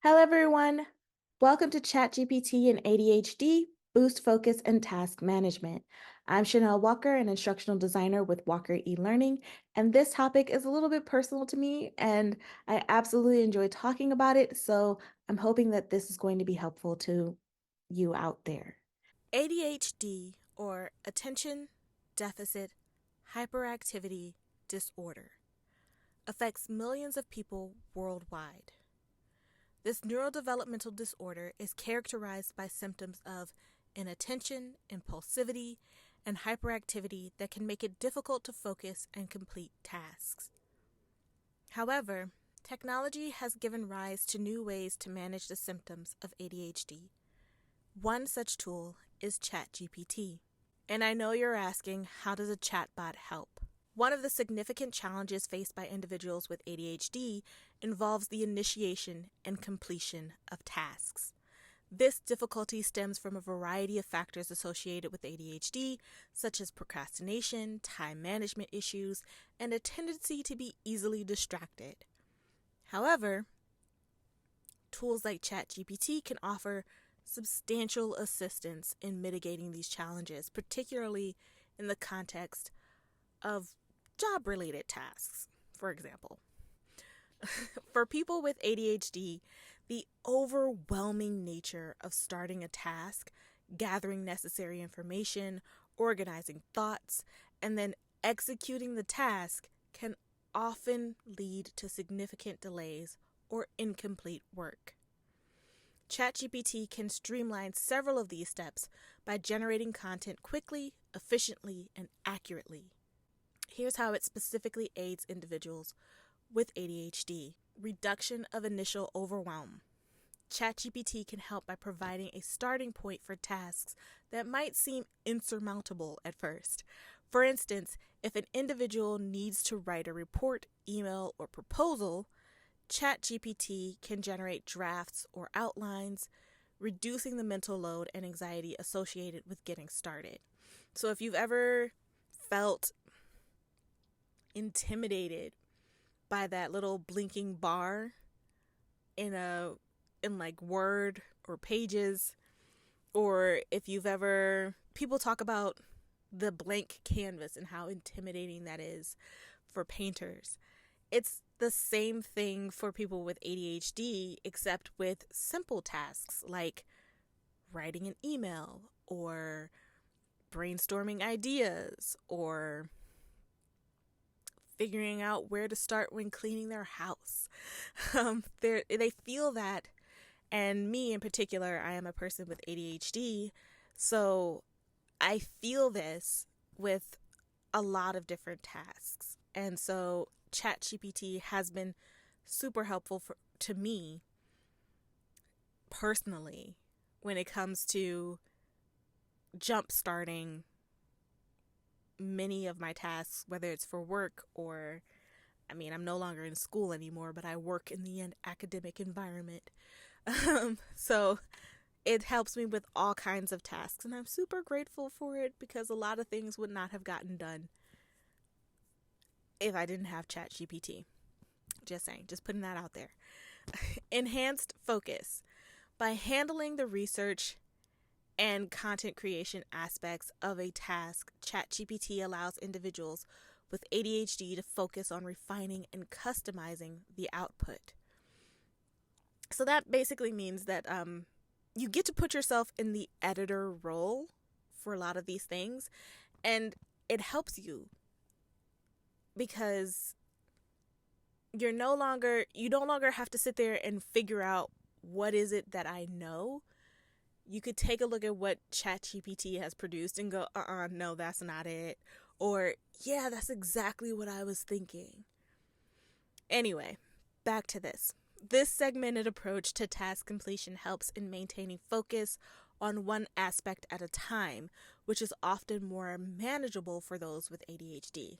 Hello, everyone. Welcome to ChatGPT and ADHD, Boost Focus and Task Management. I'm Chanel Walker, an instructional designer with Walker eLearning, and this topic is a little bit personal to me, and I absolutely enjoy talking about it, so I'm hoping that this is going to be helpful to you out there. ADHD, or Attention Deficit Hyperactivity Disorder, affects millions of people worldwide. This neurodevelopmental disorder is characterized by symptoms of inattention, impulsivity, and hyperactivity that can make it difficult to focus and complete tasks. However, technology has given rise to new ways to manage the symptoms of ADHD. One such tool is ChatGPT. And I know you're asking, how does a chatbot help? One of the significant challenges faced by individuals with ADHD involves the initiation and completion of tasks. This difficulty stems from a variety of factors associated with ADHD, such as procrastination, time management issues, and a tendency to be easily distracted. However, tools like ChatGPT can offer substantial assistance in mitigating these challenges, particularly in the context of job related tasks, for example. For people with ADHD, the overwhelming nature of starting a task, gathering necessary information, organizing thoughts, and then executing the task can often lead to significant delays or incomplete work. ChatGPT can streamline several of these steps by generating content quickly, efficiently, and accurately. Here's how it specifically aids individuals with ADHD. Reduction of initial overwhelm. ChatGPT can help by providing a starting point for tasks that might seem insurmountable at first. For instance, if an individual needs to write a report, email, or proposal, ChatGPT can generate drafts or outlines, reducing the mental load and anxiety associated with getting started. So if you've ever felt intimidated by that little blinking bar in like Word or Pages, or if you've ever people talk about the blank canvas and how intimidating that is for painters. It's the same thing for people with ADHD, except with simple tasks like writing an email or brainstorming ideas or figuring out where to start when cleaning their house. They feel that, and me in particular, I am a person with ADHD, so I feel this with a lot of different tasks. And so ChatGPT has been super helpful to me personally when it comes to jump starting many of my tasks, whether it's for work or, I'm no longer in school anymore, but I work in the academic environment. So it helps me with all kinds of tasks, and I'm super grateful for it because a lot of things would not have gotten done if I didn't have ChatGPT. Just saying, just putting that out there. Enhanced focus. By handling the research and content creation aspects of a task, ChatGPT allows individuals with ADHD to focus on refining and customizing the output. So that basically means that you get to put yourself in the editor role for a lot of these things, and it helps you because you no longer have to sit there and figure out what is it that I know. You could take a look at what ChatGPT has produced and go, no, that's not it. Or, yeah, that's exactly what I was thinking. Anyway, back to this. This segmented approach to task completion helps in maintaining focus on one aspect at a time, which is often more manageable for those with ADHD.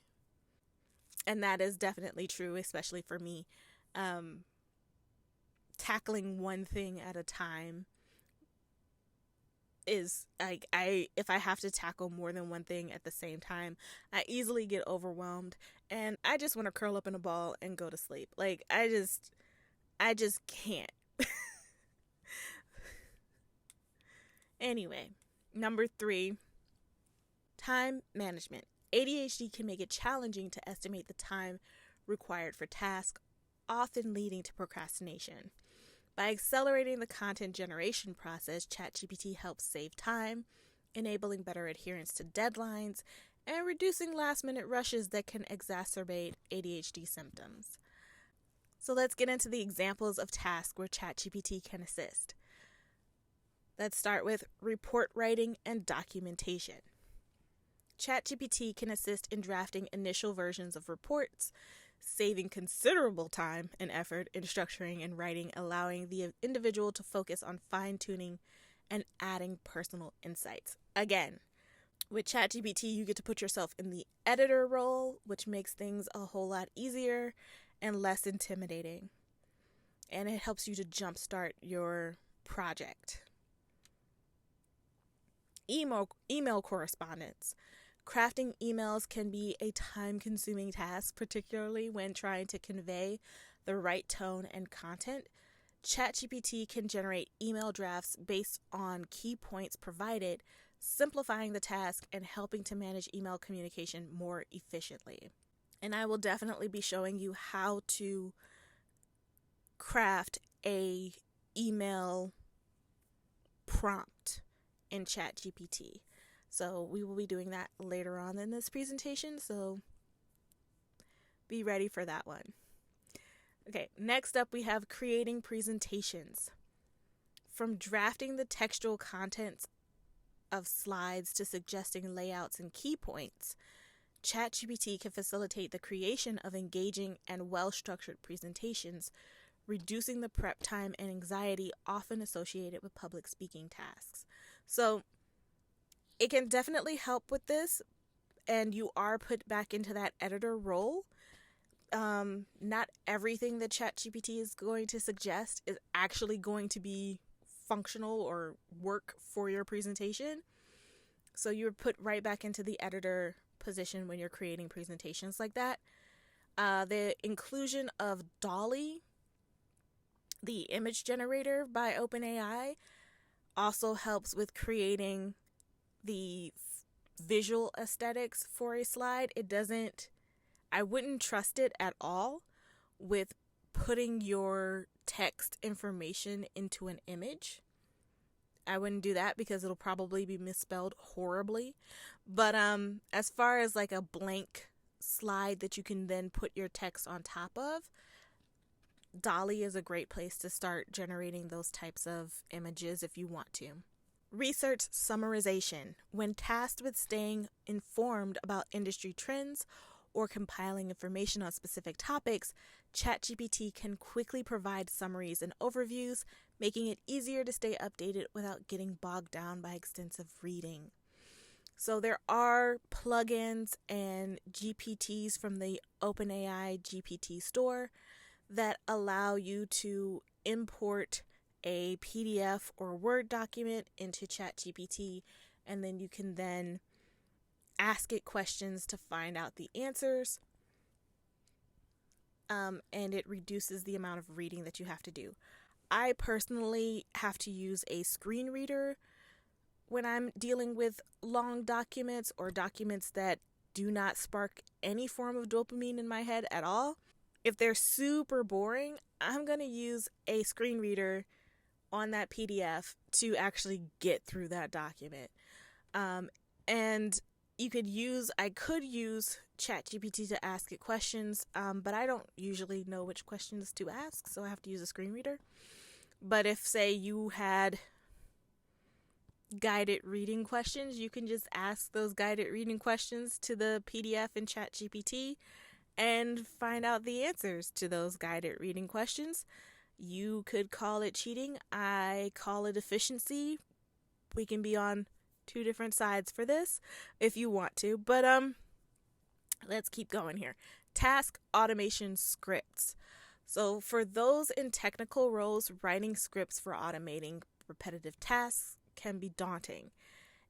And that is definitely true, especially for me. Tackling one thing at a time is like if I have to tackle more than one thing at the same time, I easily get overwhelmed and I just want to curl up in a ball and go to sleep. Like I just can't. Anyway, number 3, time management. ADHD can make it challenging to estimate the time required for tasks, often leading to procrastination. By accelerating the content generation process, ChatGPT helps save time, enabling better adherence to deadlines, and reducing last-minute rushes that can exacerbate ADHD symptoms. So let's get into the examples of tasks where ChatGPT can assist. Let's start with report writing and documentation. ChatGPT can assist in drafting initial versions of reports, saving considerable time and effort in structuring and writing, allowing the individual to focus on fine-tuning and adding personal insights. Again, with ChatGPT, you get to put yourself in the editor role, which makes things a whole lot easier and less intimidating. And it helps you to jumpstart your project. Email correspondence. Crafting emails can be a time-consuming task, particularly when trying to convey the right tone and content. ChatGPT can generate email drafts based on key points provided, simplifying the task and helping to manage email communication more efficiently. And I will definitely be showing you how to craft a email prompt in ChatGPT. So we will be doing that later on in this presentation, so be ready for that one. Okay, next up we have creating presentations. From drafting the textual contents of slides to suggesting layouts and key points, ChatGPT can facilitate the creation of engaging and well-structured presentations, reducing the prep time and anxiety often associated with public speaking tasks. So it can definitely help with this, and you are put back into that editor role. Not everything that ChatGPT is going to suggest is actually going to be functional or work for your presentation. So you're put right back into the editor position when you're creating presentations like that. The inclusion of DALL-E, the image generator by OpenAI, also helps with creating the visual aesthetics for a slide. I wouldn't trust it at all with putting your text information into an image. I wouldn't do that because it'll probably be misspelled horribly. But as far as like a blank slide that you can then put your text on top of, DALL-E is a great place to start generating those types of images if you want to. Research summarization. When tasked with staying informed about industry trends or compiling information on specific topics, ChatGPT can quickly provide summaries and overviews, making it easier to stay updated without getting bogged down by extensive reading. So there are plugins and GPTs from the OpenAI GPT store that allow you to import a PDF or Word document into ChatGPT, and then you can then ask it questions to find out the answers, and it reduces the amount of reading that you have to do. I personally have to use a screen reader when I'm dealing with long documents or documents that do not spark any form of dopamine in my head at all. If they're super boring, I'm going to use a screen reader on that PDF to actually get through that document. And I could use ChatGPT to ask it questions, but I don't usually know which questions to ask, so I have to use a screen reader. But if, say, you had guided reading questions, you can just ask those guided reading questions to the PDF in ChatGPT and find out the answers to those guided reading questions. You could call it cheating. I call it efficiency. We can be on two different sides for this if you want to, but let's keep going here. Task automation scripts. So for those in technical roles, writing scripts for automating repetitive tasks can be daunting,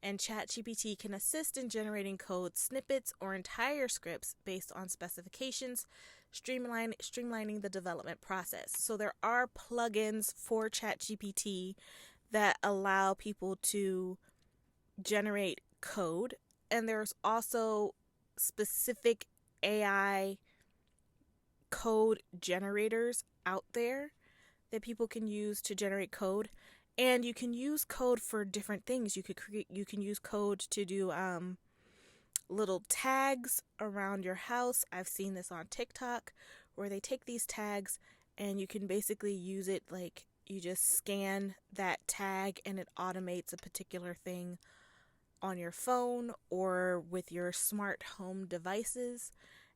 and ChatGPT can assist in generating code snippets or entire scripts based on specifications, streamlining the development process. So there are plugins for ChatGPT that allow people to generate code. And there's also specific AI code generators out there that people can use to generate code. And you can use code for different things. You can use code to do little tags around your house. I've seen this on TikTok where they take these tags and you can basically use it like you just scan that tag and it automates a particular thing on your phone or with your smart home devices.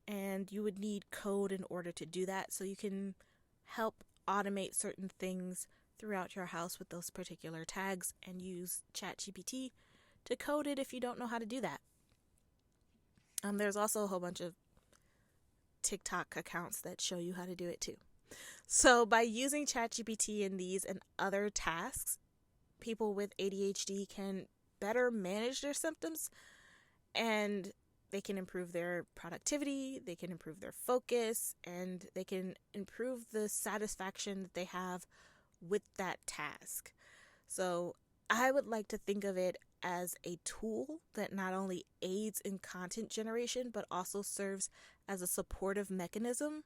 And you would need code in order to do that, so you can help automate certain things throughout your house with those particular tags and use ChatGPT to code it if you don't know how to do that. There's also a whole bunch of TikTok accounts that show you how to do it too. So by using ChatGPT in these and other tasks, people with ADHD can better manage their symptoms, and they can improve their productivity, they can improve their focus, and they can improve the satisfaction that they have with that task. So I would like to think of it as a tool that not only aids in content generation, but also serves as a supportive mechanism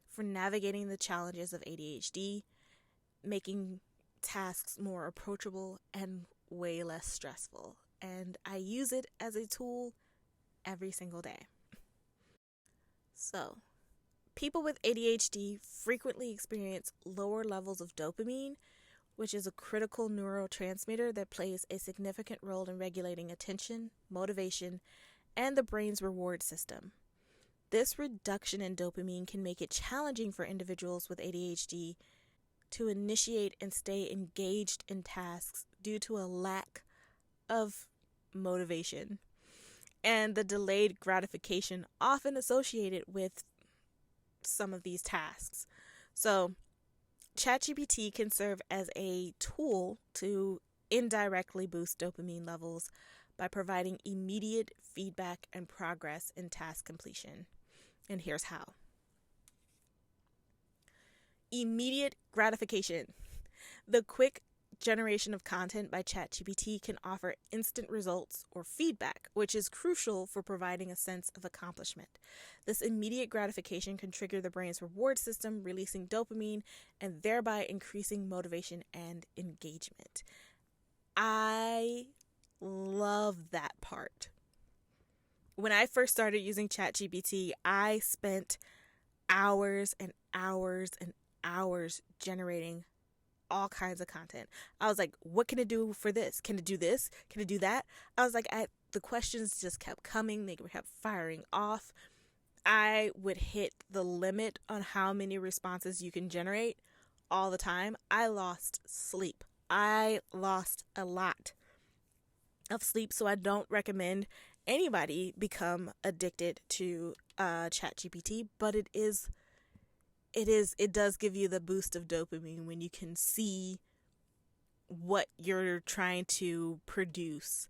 for navigating the challenges of ADHD, making tasks more approachable and way less stressful. And I use it as a tool every single day. So, people with ADHD frequently experience lower levels of dopamine, which is a critical neurotransmitter that plays a significant role in regulating attention, motivation, and the brain's reward system. This reduction in dopamine can make it challenging for individuals with ADHD to initiate and stay engaged in tasks due to a lack of motivation and the delayed gratification often associated with some of these tasks. So, ChatGPT can serve as a tool to indirectly boost dopamine levels by providing immediate feedback and progress in task completion. And here's how. Immediate gratification. The quick generation of content by ChatGPT can offer instant results or feedback, which is crucial for providing a sense of accomplishment. This immediate gratification can trigger the brain's reward system, releasing dopamine and thereby increasing motivation and engagement. I love that part. When I first started using ChatGPT, I spent hours and hours and hours generating all kinds of content. I was like, what can it do for this? Can it do this? Can it do that? I was like, the questions just kept coming. They kept firing off. I would hit the limit on how many responses you can generate all the time. I lost sleep. I lost a lot of sleep, so I don't recommend anybody become addicted to ChatGPT, but it does give you the boost of dopamine when you can see what you're trying to produce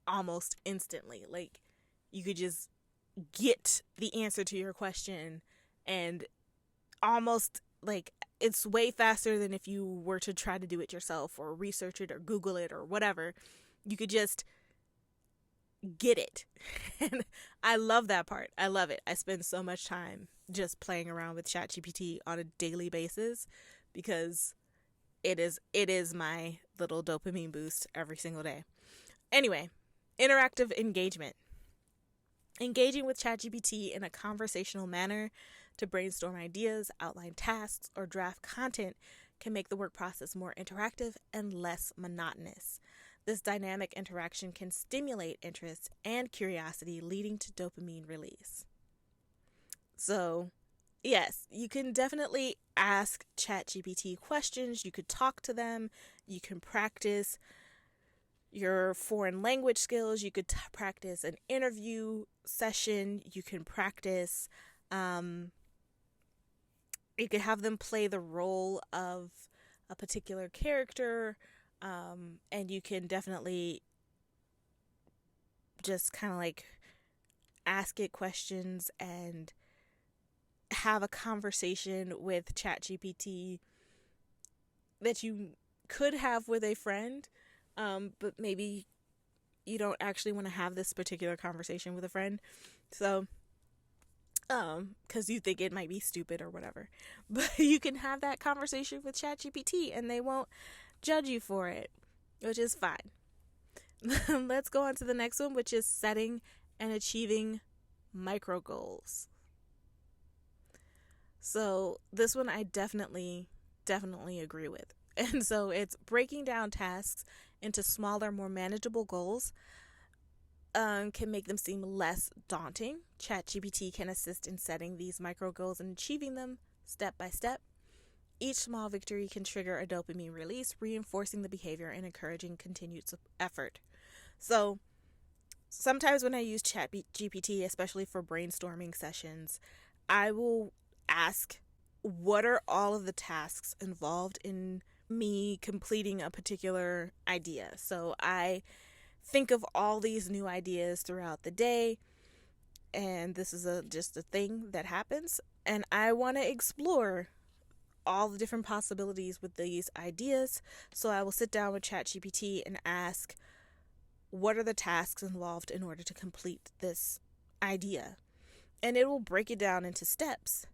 almost instantly. Like, you could just get the answer to your question, and almost like it's way faster than if you were to try to do it yourself or research it or Google it or whatever. You could just get it. And I love that part. I love it. I spend so much time just playing around with ChatGPT on a daily basis because it is my little dopamine boost every single day. Anyway, interactive engagement. Engaging with ChatGPT in a conversational manner to brainstorm ideas, outline tasks, or draft content can make the work process more interactive and less monotonous. This dynamic interaction can stimulate interest and curiosity, leading to dopamine release. So, yes, you can definitely ask ChatGPT questions. You could talk to them. You can practice your foreign language skills. You could practice an interview session. You can practice, you could have them play the role of a particular character. And you can definitely just kind of like ask it questions and have a conversation with ChatGPT that you could have with a friend, but maybe you don't actually want to have this particular conversation with a friend. So, because you think it might be stupid or whatever. But you can have that conversation with ChatGPT and they won't judge you for it, which is fine. Let's go on to the next one, which is setting and achieving micro goals. So, this one I definitely agree with. And so, it's breaking down tasks into smaller, more manageable goals can make them seem less daunting. ChatGPT can assist in setting these micro goals and achieving them step by step. Each small victory can trigger a dopamine release, reinforcing the behavior and encouraging continued effort. So, sometimes when I use ChatGPT, especially for brainstorming sessions, I will ask, what are all of the tasks involved in me completing a particular idea? So, I think of all these new ideas throughout the day, and this is just a thing that happens, and I want to explore all the different possibilities with these ideas. So I will sit down with ChatGPT and ask, what are the tasks involved in order to complete this idea? And it will break it down into steps.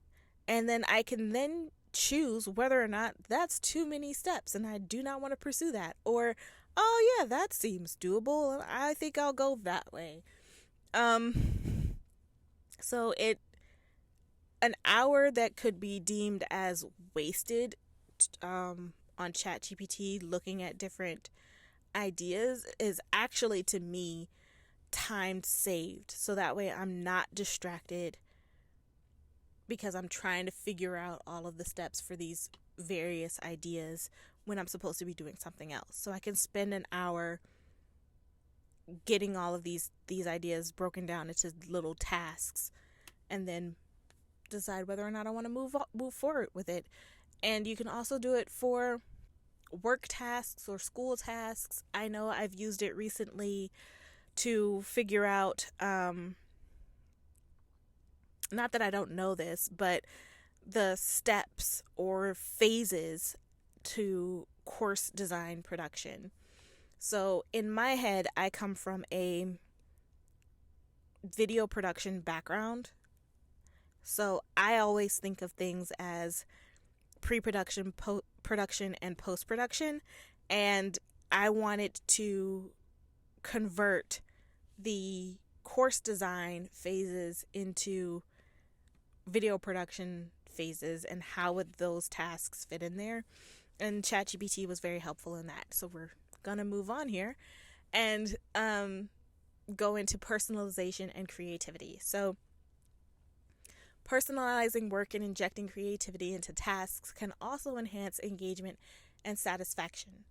And then I can then choose whether or not that's too many steps and I do not want to pursue that. Or, oh yeah, that seems doable. I think I'll go that way. So an hour that could be deemed as wasted on ChatGPT looking at different ideas is actually, to me, time saved. So that way I'm not distracted because I'm trying to figure out all of the steps for these various ideas when I'm supposed to be doing something else. So I can spend an hour getting all of these ideas broken down into little tasks and then decide whether or not I want to move forward with it. And you can also do it for work tasks or school tasks. I know I've used it recently to figure out not that I don't know this, but the steps or phases to course design production. So in my head, I come from a video production background. So I always think of things as pre-production, production, and post-production. And I wanted to convert the course design phases into video production phases and how would those tasks fit in there. And ChatGPT was very helpful in that. So we're going to move on here and go into personalization and creativity. So personalizing work and injecting creativity into tasks can also enhance engagement and satisfaction.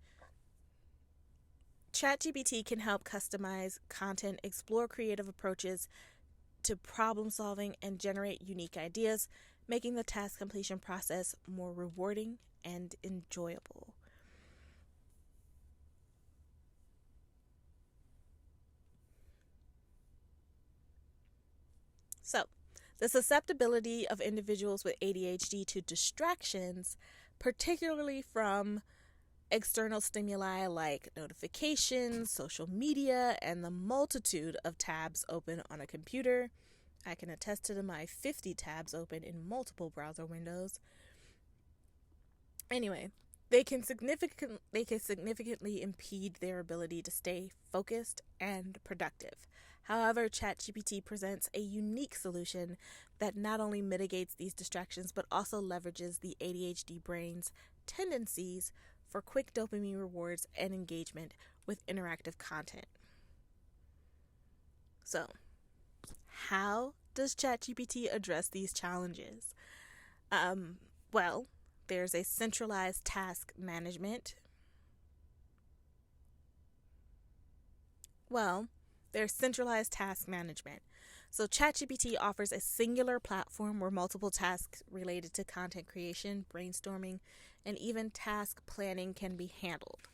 ChatGPT can help customize content, explore creative approaches to problem solving, and generate unique ideas, making the task completion process more rewarding and enjoyable. So, the susceptibility of individuals with ADHD to distractions, particularly from external stimuli like notifications, social media, and the multitude of tabs open on a computer. I can attest to my 50 tabs open in multiple browser windows. Anyway, they can significantly impede their ability to stay focused and productive. However, ChatGPT presents a unique solution that not only mitigates these distractions but also leverages the ADHD brain's tendencies for quick dopamine rewards and engagement with interactive content. So, how does ChatGPT address these challenges? Well, there's a centralized task management. There's centralized task management. So ChatGPT offers a singular platform where multiple tasks related to content creation, brainstorming, and even task planning can be handled.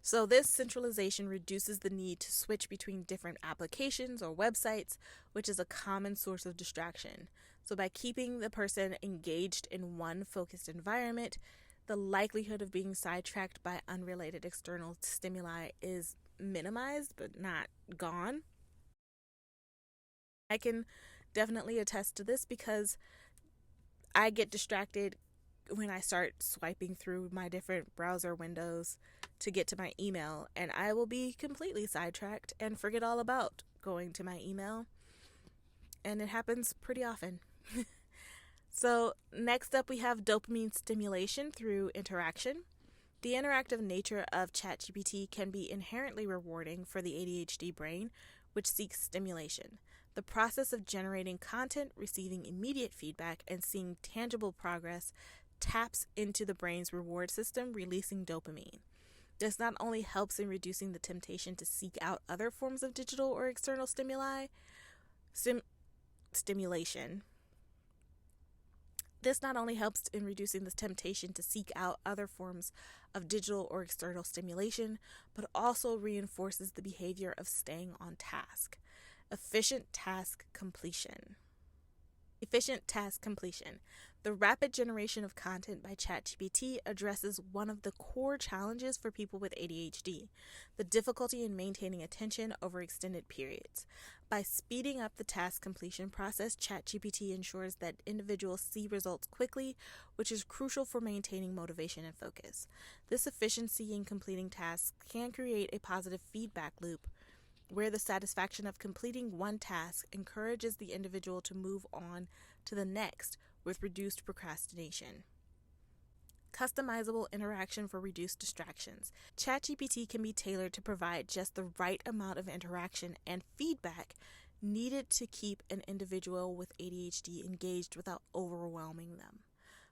So this centralization reduces the need to switch between different applications or websites, which is a common source of distraction. So by keeping the person engaged in one focused environment, the likelihood of being sidetracked by unrelated external stimuli is minimized but not gone. I can definitely attest to this because I get distracted when I start swiping through my different browser windows to get to my email, and I will be completely sidetracked and forget all about going to my email. And it happens pretty often. So, next up, we have dopamine stimulation through interaction. The interactive nature of ChatGPT can be inherently rewarding for the ADHD brain, which seeks stimulation. The process of generating content, receiving immediate feedback, and seeing tangible progress taps into the brain's reward system, releasing dopamine. This not only helps in reducing the temptation to seek out other forms of digital or external stimulation. This not only helps in reducing the temptation to seek out other forms of digital or external stimulation, but also reinforces the behavior of staying on task. Efficient task completion. Efficient task completion. The rapid generation of content by ChatGPT addresses one of the core challenges for people with ADHD, the difficulty in maintaining attention over extended periods. By speeding up the task completion process, ChatGPT ensures that individuals see results quickly, which is crucial for maintaining motivation and focus. This efficiency in completing tasks can create a positive feedback loop where the satisfaction of completing one task encourages the individual to move on to the next with reduced procrastination. Customizable interaction for reduced distractions. ChatGPT can be tailored to provide just the right amount of interaction and feedback needed to keep an individual with ADHD engaged without overwhelming them.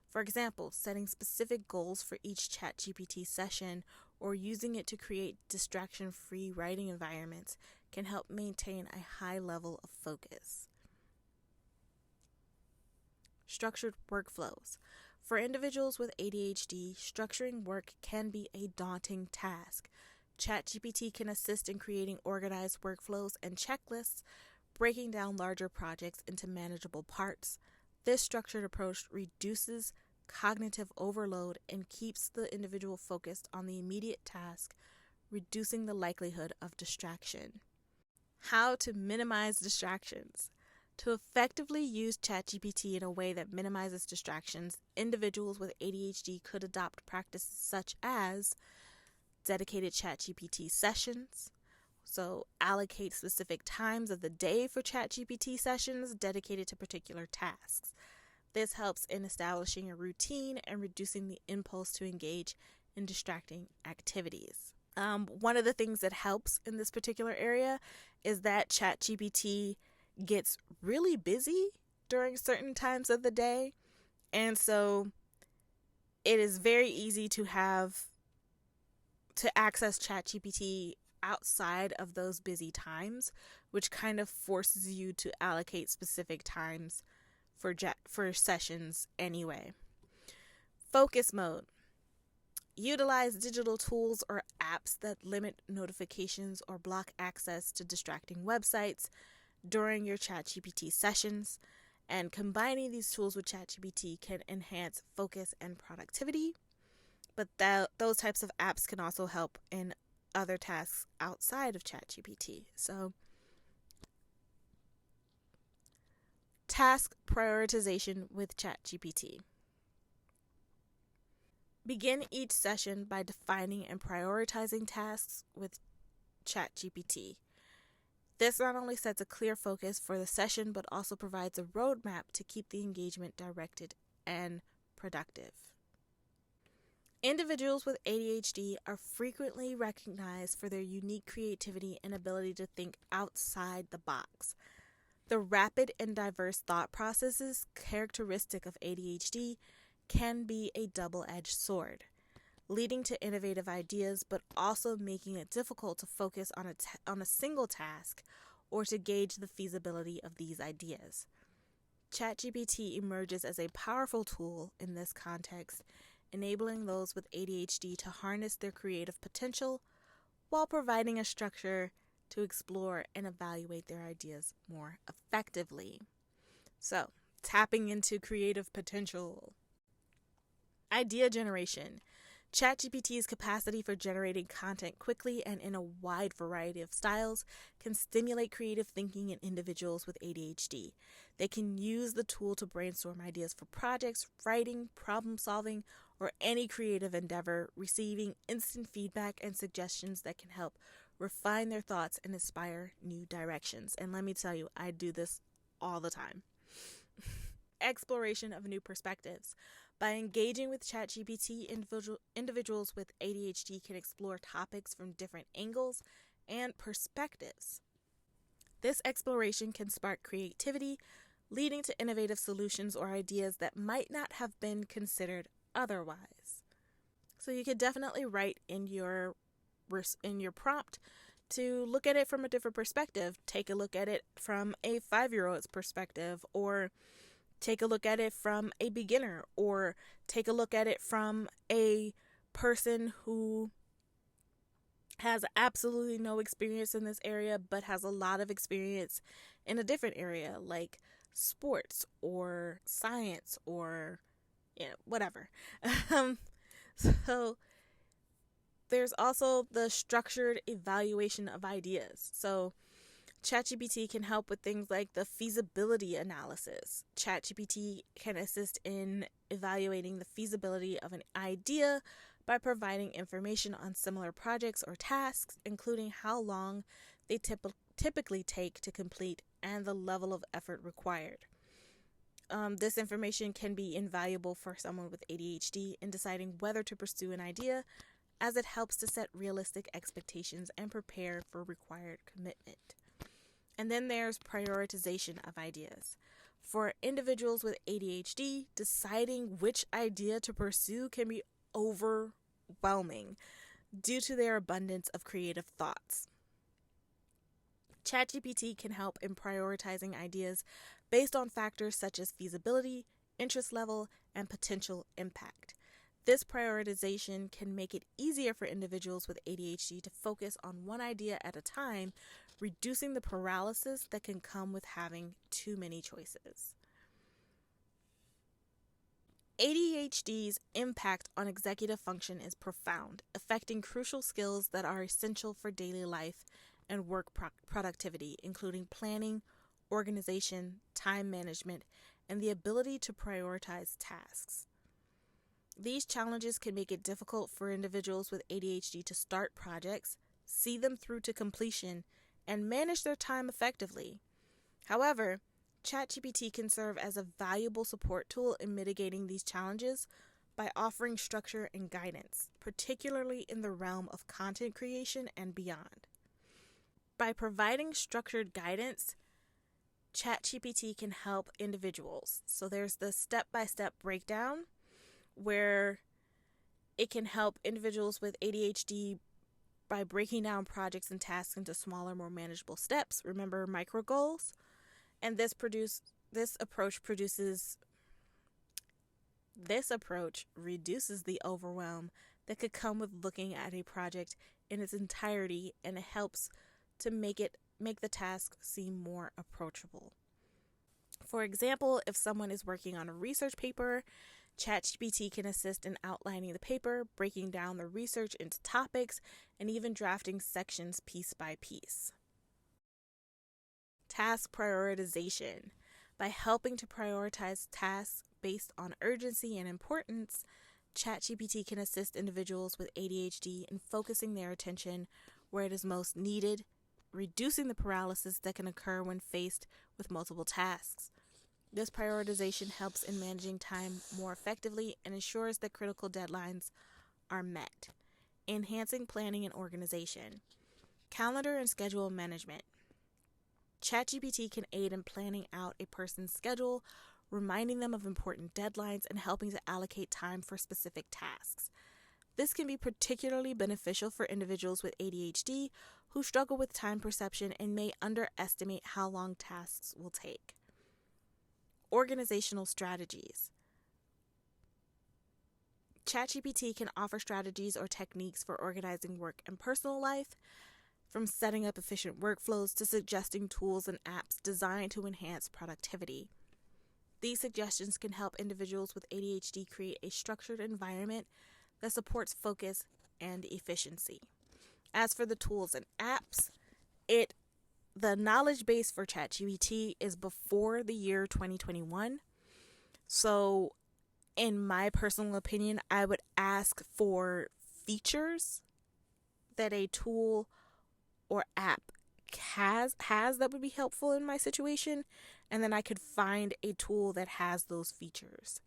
For example, setting specific goals for each ChatGPT session or using it to create distraction-free writing environments can help maintain a high level of focus. Structured workflows. For individuals with ADHD, structuring work can be a daunting task. ChatGPT can assist in creating organized workflows and checklists, breaking down larger projects into manageable parts. This structured approach reduces cognitive overload and keeps the individual focused on the immediate task, reducing the likelihood of distraction. How to minimize distractions. To effectively use ChatGPT in a way that minimizes distractions, individuals with ADHD could adopt practices such as dedicated ChatGPT sessions. So, allocate specific times of the day for ChatGPT sessions dedicated to particular tasks. This helps in establishing a routine and reducing the impulse to engage in distracting activities. One of the things that helps in this particular area is that ChatGPT gets really busy during certain times of the day. And so it is very easy to access ChatGPT outside of those busy times, which kind of forces you to allocate specific times for sessions anyway. Focus mode. Utilize digital tools or apps that limit notifications or block access to distracting websites during your ChatGPT sessions. And combining these tools with ChatGPT can enhance focus and productivity. But those types of apps can also help in other tasks outside of ChatGPT. So, task prioritization with ChatGPT. Begin each session by defining and prioritizing tasks with ChatGPT. This not only sets a clear focus for the session, but also provides a roadmap to keep the engagement directed and productive. Individuals with ADHD are frequently recognized for their unique creativity and ability to think outside the box. The rapid and diverse thought processes characteristic of ADHD can be a double-edged sword, leading to innovative ideas but also making it difficult to focus on a single task or to gauge the feasibility of these ideas. ChatGPT emerges as a powerful tool in this context, enabling those with ADHD to harness their creative potential while providing a structure to explore and evaluate their ideas more effectively. So, tapping into creative potential. Idea generation. ChatGPT's capacity for generating content quickly and in a wide variety of styles can stimulate creative thinking in individuals with ADHD. They can use the tool to brainstorm ideas for projects, writing, problem solving, or any creative endeavor, receiving instant feedback and suggestions that can help refine their thoughts and inspire new directions. And let me tell you, I do this all the time. Exploration of new perspectives. By engaging with ChatGPT, individuals with ADHD can explore topics from different angles and perspectives. This exploration can spark creativity, leading to innovative solutions or ideas that might not have been considered otherwise. So you could definitely write in your prompt to look at it from a different perspective. Take a look at it from a 5-year-old's perspective, or take a look at it from a beginner, or take a look at it from a person who has absolutely no experience in this area but has a lot of experience in a different area like sports or science or whatever. So there's also the structured evaluation of ideas. So ChatGPT can help with things like the feasibility analysis. ChatGPT can assist in evaluating the feasibility of an idea by providing information on similar projects or tasks, including how long they typically take to complete and the level of effort required. This information can be invaluable for someone with ADHD in deciding whether to pursue an idea, as it helps to set realistic expectations and prepare for required commitment. And then there's prioritization of ideas. For individuals with ADHD, deciding which idea to pursue can be overwhelming due to their abundance of creative thoughts. ChatGPT can help in prioritizing ideas based on factors such as feasibility, interest level, and potential impact. This prioritization can make it easier for individuals with ADHD to focus on one idea at a time, reducing the paralysis that can come with having too many choices. ADHD's impact on executive function is profound, affecting crucial skills that are essential for daily life and work productivity, including planning, organization, time management, and the ability to prioritize tasks. These challenges can make it difficult for individuals with ADHD to start projects, see them through to completion, and manage their time effectively. However, ChatGPT can serve as a valuable support tool in mitigating these challenges by offering structure and guidance, particularly in the realm of content creation and beyond. By providing structured guidance, ChatGPT can help individuals. So there's the step-by-step breakdown where it can help individuals with ADHD by breaking down projects and tasks into smaller, more manageable steps. Remember micro goals? And this approach reduces the overwhelm that could come with looking at a project in its entirety, and it helps to make the task seem more approachable. For example, if someone is working on a research paper, ChatGPT can assist in outlining the paper, breaking down the research into topics, and even drafting sections piece by piece. Task prioritization. By helping to prioritize tasks based on urgency and importance, ChatGPT can assist individuals with ADHD in focusing their attention where it is most needed, reducing the paralysis that can occur when faced with multiple tasks. This prioritization helps in managing time more effectively and ensures that critical deadlines are met. Enhancing planning and organization. Calendar and schedule management. ChatGPT can aid in planning out a person's schedule, reminding them of important deadlines and helping to allocate time for specific tasks. This can be particularly beneficial for individuals with ADHD who struggle with time perception and may underestimate how long tasks will take. Organizational strategies. ChatGPT can offer strategies or techniques for organizing work and personal life, from setting up efficient workflows to suggesting tools and apps designed to enhance productivity. These suggestions can help individuals with ADHD create a structured environment that supports focus and efficiency. As for the tools and apps, it the knowledge base for ChatGPT is before the year 2021. So, in my personal opinion, I would ask for features that a tool or app has that would be helpful in my situation, and then I could find a tool that has those features.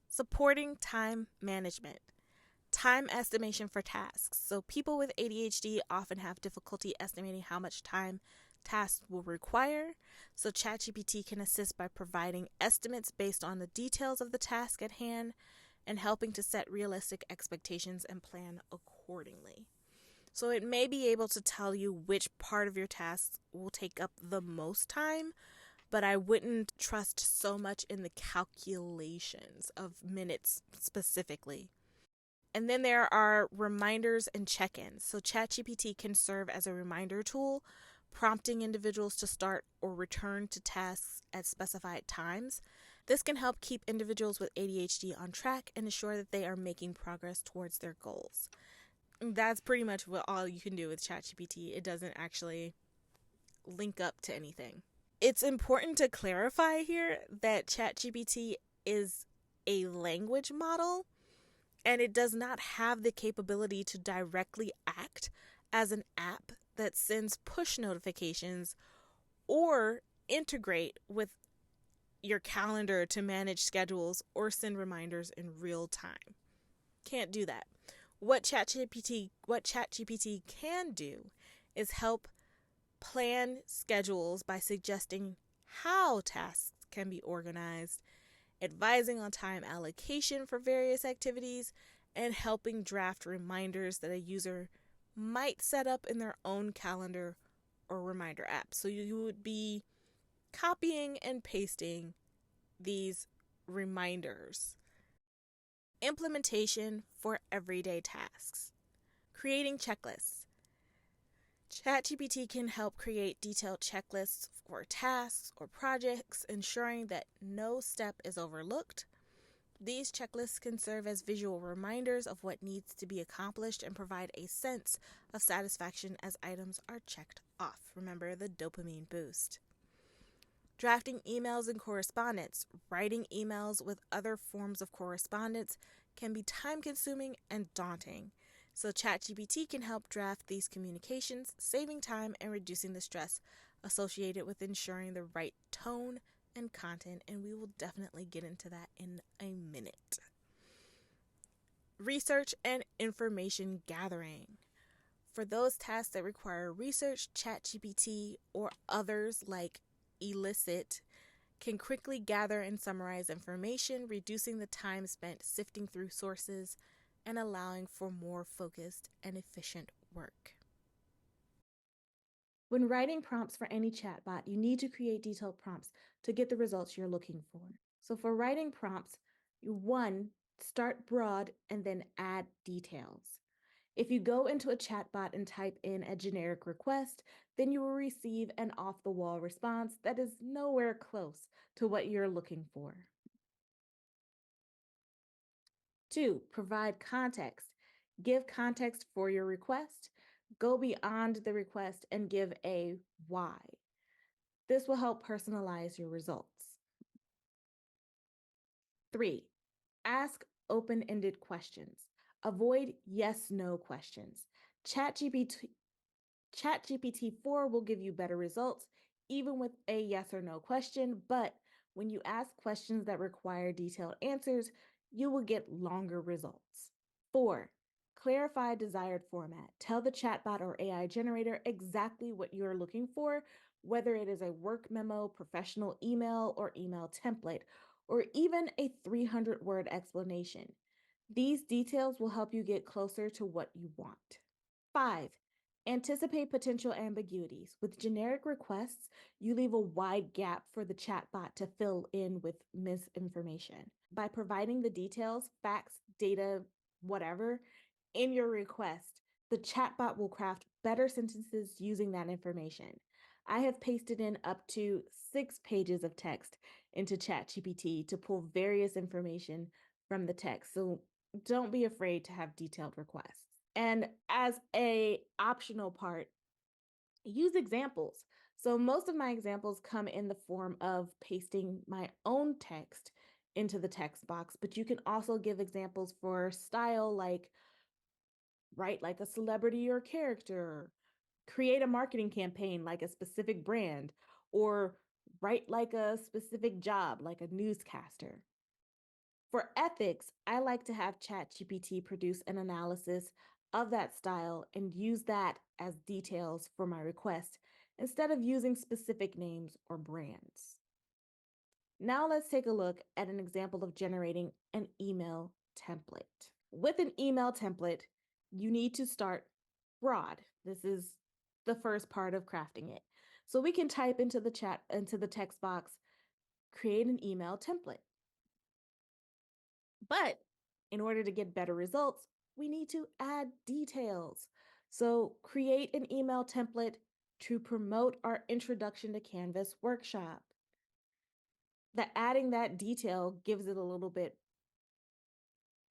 Supporting time management. Time estimation for tasks. So, people with ADHD often have difficulty estimating how much time tasks will require. So, ChatGPT can assist by providing estimates based on the details of the task at hand and helping to set realistic expectations and plan accordingly. So, it may be able to tell you which part of your tasks will take up the most time, but I wouldn't trust so much in the calculations of minutes specifically. And then there are reminders and check ins. So, ChatGPT can serve as a reminder tool, prompting individuals to start or return to tasks at specified times. This can help keep individuals with ADHD on track and ensure that they are making progress towards their goals. And that's pretty much all you can do with ChatGPT. It doesn't actually link up to anything. It's important to clarify here that ChatGPT is a language model and it does not have the capability to directly act as an app that sends push notifications or integrate with your calendar to manage schedules or send reminders in real time. Can't do that. What ChatGPT can do is help plan schedules by suggesting how tasks can be organized, advising on time allocation for various activities, and helping draft reminders that a user might set up in their own calendar or reminder app. So you would be copying and pasting these reminders. Implementation for everyday tasks. Creating checklists. ChatGPT can help create detailed checklists for tasks or projects, ensuring that no step is overlooked. These checklists can serve as visual reminders of what needs to be accomplished and provide a sense of satisfaction as items are checked off. Remember the dopamine boost. Drafting emails and correspondence. Writing emails with other forms of correspondence can be time consuming and daunting. So, ChatGPT can help draft these communications, saving time and reducing the stress associated with ensuring the right tone and content. And we will definitely get into that in a minute. Research and information gathering. For those tasks that require research, ChatGPT or others like Elicit can quickly gather and summarize information, reducing the time spent sifting through sources and allowing for more focused and efficient work. When writing prompts for any chatbot, you need to create detailed prompts to get the results you're looking for. So for writing prompts, one, start broad and then add details. If you go into a chatbot and type in a generic request, then you will receive an off the wall response that is nowhere close to what you're looking for. Two, provide context. Give context for your request. Go beyond the request and give a why. This will help personalize your results. Three, ask open ended questions. Avoid yes no questions. ChatGPT 4 will give you better results, even with a yes or no question. But when you ask questions that require detailed answers, you will get longer results. 4. Clarify desired format. Tell the chatbot or AI generator exactly what you're looking for, whether it is a work memo, professional email, or email template, or even a 300-word explanation. These details will help you get closer to what you want. 5. Anticipate potential ambiguities. With generic requests, you leave a wide gap for the chatbot to fill in with misinformation. By providing the details, facts, data, whatever, in your request, the chatbot will craft better sentences using that information. I have pasted in up to 6 pages of text into ChatGPT to pull various information from the text. So don't be afraid to have detailed requests. And as a optional part, use examples. So most of my examples come in the form of pasting my own text into the text box, but you can also give examples for style, like write like a celebrity or character, create a marketing campaign like a specific brand, or write like a specific job like a newscaster. For ethics, I like to have ChatGPT produce an analysis of that style and use that as details for my request instead of using specific names or brands. Now let's take a look at an example of generating an email template. With an email template, you need to start broad. This is the first part of crafting it. So we can type into the text box, create an email template. But in order to get better results, we need to add details. So create an email template to promote our Introduction to Canvas workshop. That adding that detail gives it a little bit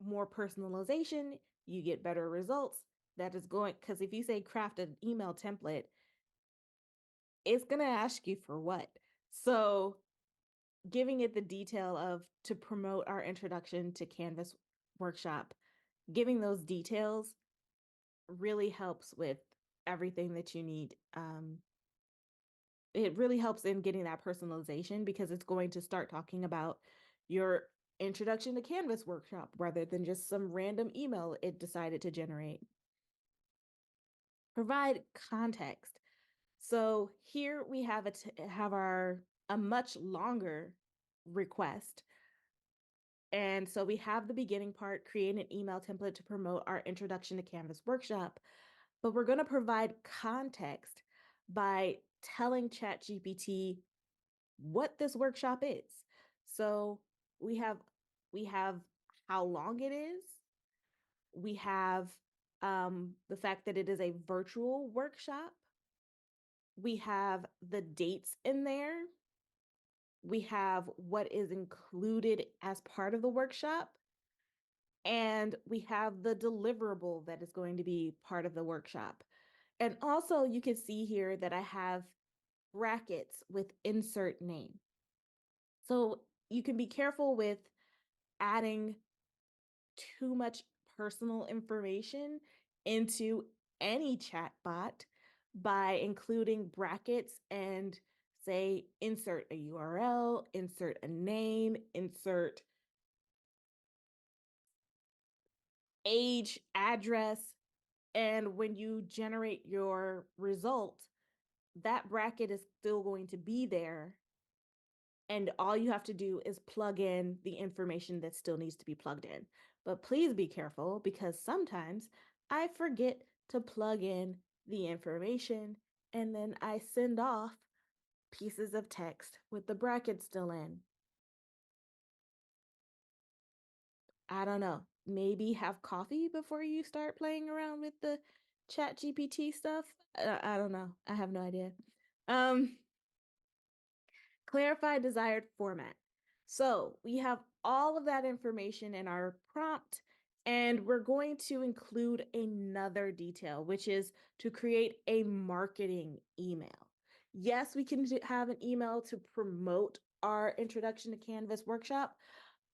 more personalization, you get better results. That is going, because if you say craft an email template, it's going to ask you for what? So giving it the detail of to promote our Introduction to Canvas workshop, giving those details really helps with everything that you need. It really helps in getting that personalization because it's going to start talking about your Introduction to Canvas workshop rather than just some random email it decided to generate. Provide context. So here we have a much longer request. And so we have the beginning part, create an email template to promote our Introduction to Canvas workshop, but we're going to provide context by telling ChatGPT what this workshop is. So we have we have how long it is. We have the fact that it is a virtual workshop. We have the dates in there. We have what is included as part of the workshop. And we have the deliverable that is going to be part of the workshop. And also, you can see here that I have brackets with insert name. So you can be careful with adding too much personal information into any chatbot by including brackets and say insert a URL, insert a name, insert age, address. And when you generate your result, that bracket is still going to be there. And all you have to do is plug in the information that still needs to be plugged in. But please be careful because sometimes I forget to plug in the information and then I send off pieces of text with the brackets still in. I don't know. Maybe have coffee before you start playing around with the chat GPT stuff. I don't know. I have no idea. Um, Clarify desired format. So we have all of that information in our prompt, and we're going to include another detail, which is to create a marketing email. Yes, we can have an email to promote our Introduction to Canvas workshop,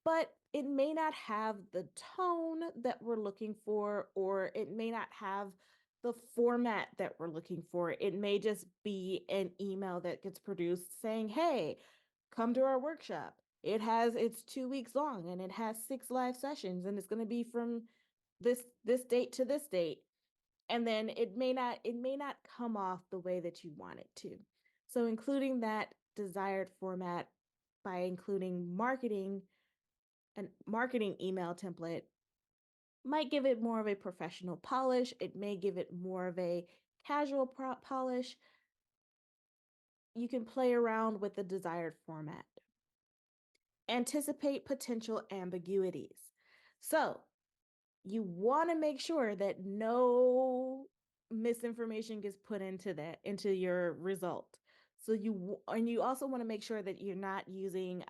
but it may not have the tone that we're looking for, or it may not have the format that we're looking for. It may just be an email that gets produced saying, hey, come to our workshop. It's 2 weeks long and it has 6 live sessions and it's going to be from this date to this date. And then it may not come off the way that you want it to. So including that desired format by including an marketing email template might give it more of a professional polish. It may give it more of a casual polish. You can play around with the desired format. Anticipate potential ambiguities. So you want to make sure that no misinformation gets put into your result. So and you also want to make sure that you're not using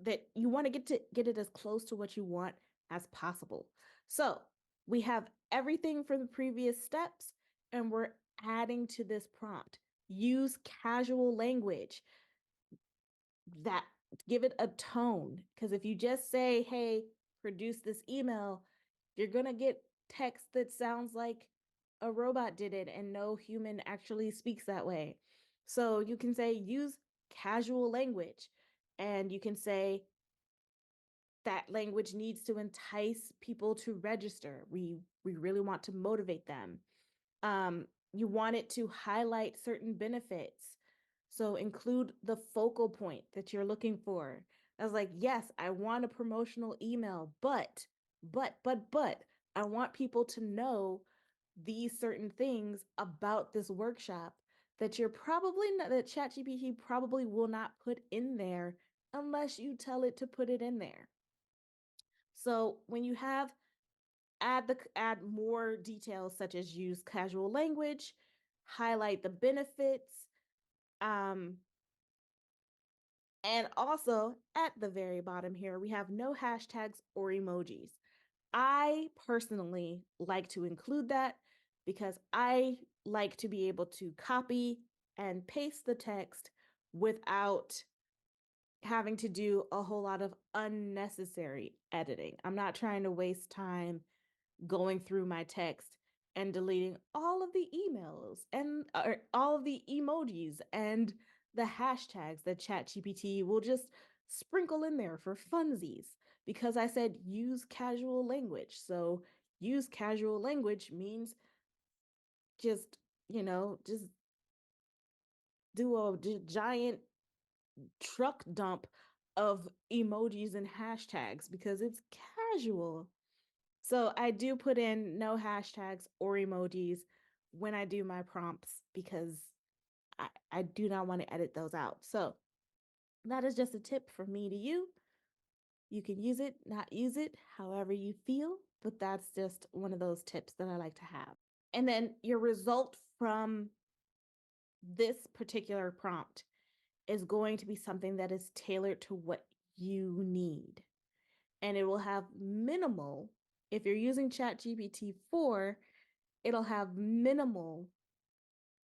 that you want to get it as close to what you want as possible. So we have everything from the previous steps, and we're adding to this prompt. Use casual language that give it a tone. Because if you just say, hey, produce this email, you're going to get text that sounds like a robot did it and no human actually speaks that way. So you can say, use casual language. And you can say, that language needs to entice people to register. We really want to motivate them. You want it to highlight certain benefits. So include the focal point that you're looking for. I was like, yes, I want a promotional email, but I want people to know these certain things about this workshop that you're probably not, that ChatGPT probably will not put in there unless you tell it to put it in there. So when you have add more details such as use casual language, highlight the benefits, um, and also at the very bottom here we have no hashtags or emojis. I personally like to include that because I like to be able to copy and paste the text without having to do a whole lot of unnecessary editing. I'm not trying to waste time going through my text and deleting all of the emails and all of the emojis and the hashtags that ChatGPT will just sprinkle in there for funsies because I said use casual language. So use casual language means just, just do a giant truck dump of emojis and hashtags because it's casual. So I do put in no hashtags or emojis when I do my prompts because I do not want to edit those out. So that is just a tip from me to you. You can use it, not use it, however you feel, but that's just one of those tips that I like to have. And then your result from this particular prompt is going to be something that is tailored to what you need. And it will have minimal, if you're using ChatGPT 4, it'll have minimal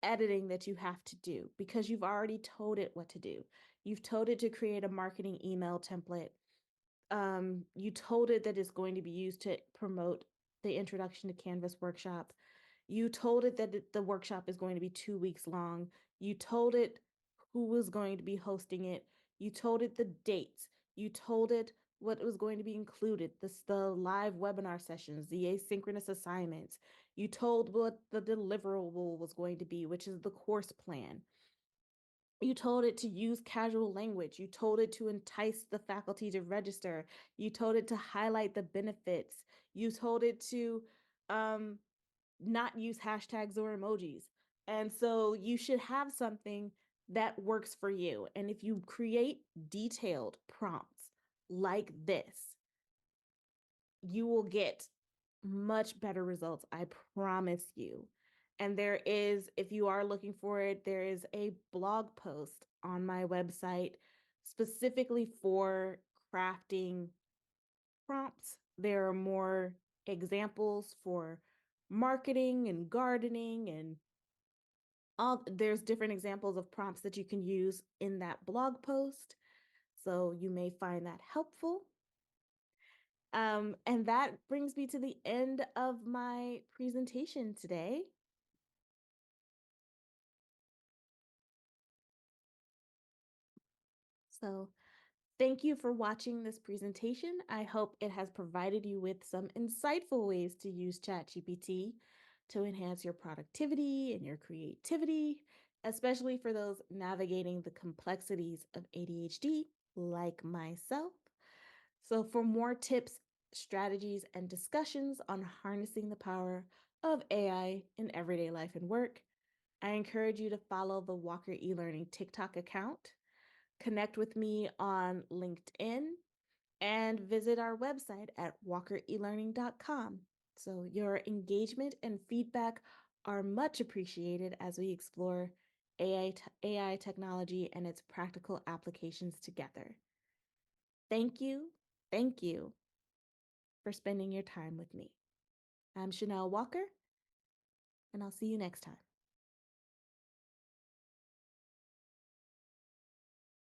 editing that you have to do because you've already told it what to do. You've told it to create a marketing email template. You told it that it's going to be used to promote the Introduction to Canvas workshop. You told it that the workshop is going to be 2 weeks long. You told it who was going to be hosting it. You told it the dates. You told it what was going to be included, the live webinar sessions, the asynchronous assignments. You told what the deliverable was going to be, which is the course plan. You told it to use casual language. You told it to entice the faculty to register. You told it to highlight the benefits. You told it to um, not use hashtags or emojis. And so you should have something that works for you. And if you create detailed prompts like this, you will get much better results. I promise you. And there is, if you are looking for it, there is a blog post on my website specifically for crafting prompts. There are more examples for marketing and gardening and all there's different examples of prompts that you can use in that blog post. So you may find that helpful. And that brings me to the end of my presentation today. So thank you for watching this presentation. I hope it has provided you with some insightful ways to use ChatGPT to enhance your productivity and your creativity, especially for those navigating the complexities of ADHD like myself. So for more tips, strategies, and discussions on harnessing the power of AI in everyday life and work, I encourage you to follow the Walker eLearning TikTok account, connect with me on LinkedIn, and visit our website at walkerelearning.com. So your engagement and feedback are much appreciated as we explore AI technology and its practical applications together. Thank you for spending your time with me. I'm Chanel Walker, and I'll see you next time.